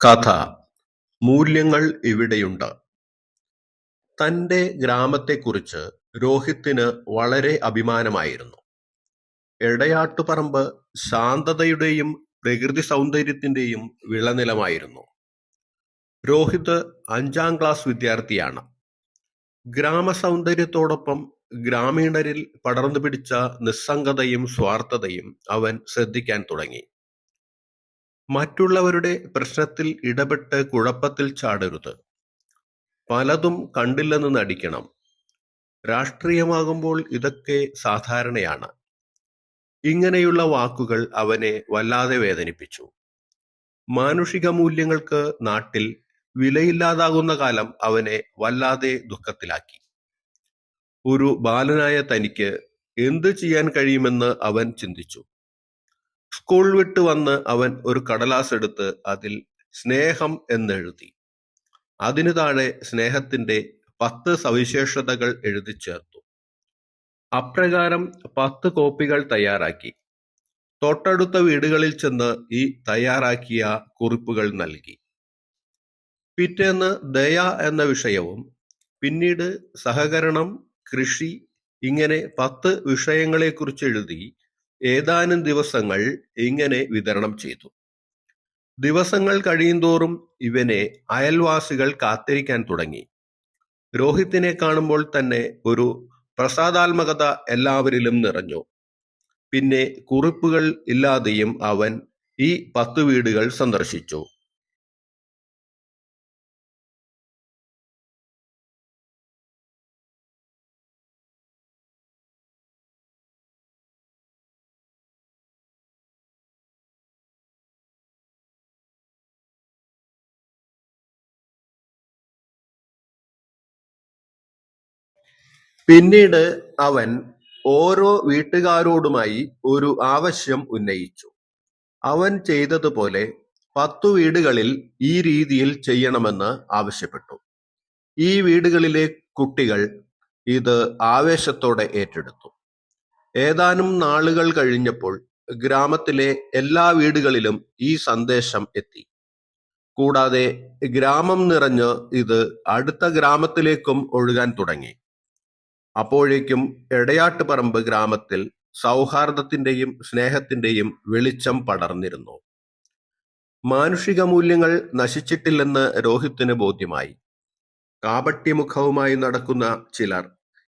കഥ മൂല്യങ്ങൾ ഇവിടെയുണ്ട്. തന്റെ ഗ്രാമത്തെക്കുറിച്ച് രോഹിത്തിന് വളരെ അഭിമാനമായിരുന്നു. എടയാട്ടുപറമ്പ് ശാന്തതയുടെയും പ്രകൃതി സൗന്ദര്യത്തിന്റെയും വിളനിലമായിരുന്നു. രോഹിത് 5ാം ക്ലാസ് വിദ്യാർത്ഥിയാണ്. ഗ്രാമസൗന്ദര്യത്തോടൊപ്പം ഗ്രാമീണരിൽ പടർന്നു പിടിച്ച നിസ്സംഗതയും സ്വാർത്ഥതയും അവൻ ശ്രദ്ധിക്കാൻ തുടങ്ങി. മറ്റുള്ളവരുടെ പ്രശ്നത്തിൽ ഇടപെട്ട് കുഴപ്പത്തിൽ ചാടരുത്. പലതും കണ്ടില്ലെന്ന് നടിക്കണം. രാഷ്ട്രീയമാകുമ്പോൾ ഇതൊക്കെ സാധാരണയാണ്. ഇങ്ങനെയുള്ള വാക്കുകൾ അവനെ വല്ലാതെ വേദനിപ്പിച്ചു. മാനുഷിക മൂല്യങ്ങൾക്ക് നാട്ടിൽ വിലയില്ലാതാകുന്ന കാലം അവനെ വല്ലാതെ ദുഃഖത്തിലാക്കി. ഒരു ബാലനായ തനിക്ക് എന്ത് ചെയ്യാൻ കഴിയുമെന്ന് അവൻ ചിന്തിച്ചു. സ്കൂൾ വിട്ട് വന്ന് അവൻ ഒരു കടലാസ് എടുത്ത് അതിൽ സ്നേഹം എന്നെഴുതി. അതിനു താഴെ സ്നേഹത്തിന്റെ 10 സവിശേഷതകൾ എഴുതി ചേർത്തു. അപ്രകാരം 10 കോപ്പികൾ തയ്യാറാക്കി. തൊട്ടടുത്ത വീടുകളിൽ ചെന്ന് ഈ തയ്യാറാക്കിയ കുറിപ്പുകൾ നൽകി. പിറ്റേന്ന് ദയ എന്ന വിഷയവും പിന്നീട് സഹകരണം, കൃഷി, ഇങ്ങനെ 10 വിഷയങ്ങളെക്കുറിച്ച് എഴുതി ഏതാനും ദിവസങ്ങൾ ഇങ്ങനെ വിതരണം ചെയ്തു. ദിവസങ്ങൾ കഴിയുന്തോറും ഇവനെ അയൽവാസികൾ കാത്തിരിക്കാൻ തുടങ്ങി. രോഹിത്തിനെ കാണുമ്പോൾ തന്നെ ഒരു പ്രസാദാത്മകത എല്ലാവരിലും നിറഞ്ഞു. പിന്നെ കുറിപ്പുകൾ ഇല്ലാതെയും അവൻ ഈ 10 വീടുകൾ സന്ദർശിച്ചു. പിന്നീട് അവൻ ഓരോ വീട്ടുകാരോടുമായി ഒരു ആവശ്യം ഉന്നയിച്ചു. അവൻ ചെയ്തതുപോലെ 10 വീടുകളിൽ ഈ രീതിയിൽ ചെയ്യണമെന്ന് ആവശ്യപ്പെട്ടു. ഈ വീടുകളിലെ കുട്ടികൾ ഇത് ആവേശത്തോടെ ഏറ്റെടുത്തു. ഏതാനും നാളുകൾ കഴിഞ്ഞപ്പോൾ ഗ്രാമത്തിലെ എല്ലാ വീടുകളിലും ഈ സന്ദേശം എത്തി. കൂടാതെ ഗ്രാമം നിറഞ്ഞ് ഇത് അടുത്ത ഗ്രാമത്തിലേക്കും ഒഴുകാൻ തുടങ്ങി. അപ്പോഴേക്കും എടയാട്ടുപറമ്പ് ഗ്രാമത്തിൽ സൗഹാർദ്ദത്തിന്റെയും സ്നേഹത്തിന്റെയും വെളിച്ചം പടർന്നിരുന്നു. മാനുഷിക മൂല്യങ്ങൾ നശിച്ചിട്ടില്ലെന്ന് രോഹിത്തിന് ബോധ്യമായി. കാപട്യമുഖവുമായി നടക്കുന്ന ചിലർ